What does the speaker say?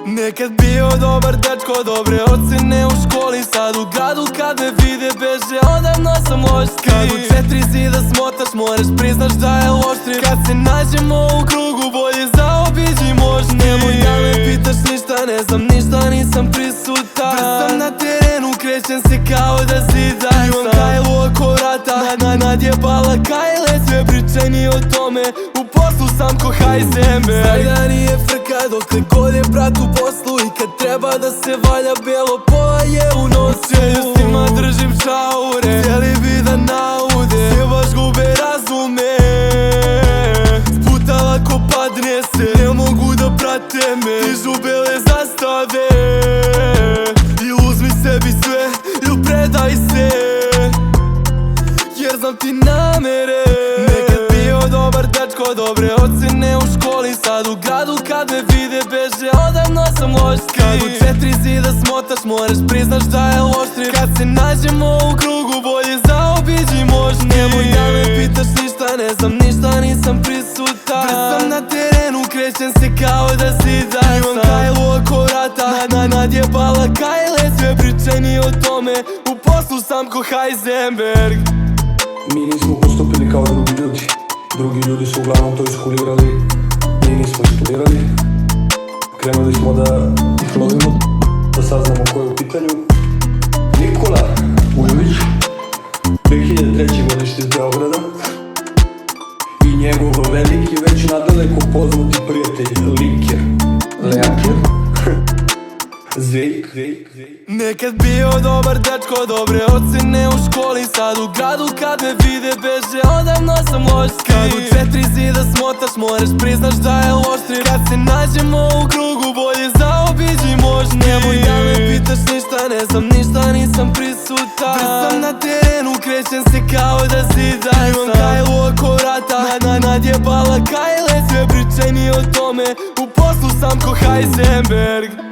Nekad bio dobar dečko, dobre ocene u školi. Sad u gradu kad me vide beže, odavno sam loš skri. Kad u četiri zida smotaš, moraš priznaš da je loš trip. Kad se nađemo u krugu, bolje zaobiđi možda. Nemoj da me pitaš ništa, ne znam ništa, nisam prisutan. Već sam na terenu, krećem se kao da zidam. Imam kajlu oko vrata, nadjebala kajle. Sve priče ni o tome, u poslu sam ko Heisenberg. Znaj da nije frka dokle god je brat u poslu. I kad treba da se valja belo, pola je u nosu. Čeljustima držim šaure, htjeli bi da naude, sve baš gube razume. Sputa lako padne se, ne mogu da prate me. Dižu bele zastave, il uzmi sebi sve, il predaj se, jer znam ti namere. Nekad bio dobar dečko, dobre ocene u školi. Sad u gradu kad me vide beže, odavno sam loš skri. Kad u četiri zida smotaš, moraš priznaš da je loš trip. Kad se nađemo u krugu, bolje zaobiđi možda. Nemoj da me pitaš ništa, ne znam ništa, nisam prisutan. Već sam na terenu, krećem se kao da zidam. Imam kajlu oko vrata, nadjebala kajle. Sve priče ni o tome, u poslu sam ko Heisenberg. Mi nismo postupili kao drugi ljudi. Drugi ljudi su uglavnom to iskulirali, mi nismo iskulirali. Krenuli smo da ih lovimo, da saznamo ko je u pitanju. Nikola Vujović, 2003. godište iz Beograda, i njegov veliki, već nadaleko poznati prijatelj Liker, Leaker, Zejk. Nekad bio dobar dečko, dobre ocene u školi. Sad u gradu kad me vide beže, odavno sam loš skri. Kad u četiri zida smotaš, moraš priznaš da je loš trip. Kad se nađemo u krugu, bolje zaobiđi možda. Nemoj da me pitaš ništa, ne znam ništa, nisam prisutan. Već sam na terenu, krećem se kao da zidam. Imam kajlu oko vrata, nadjebala kajle. Sve priče ni o tome, u poslu sam ko Heisenberg.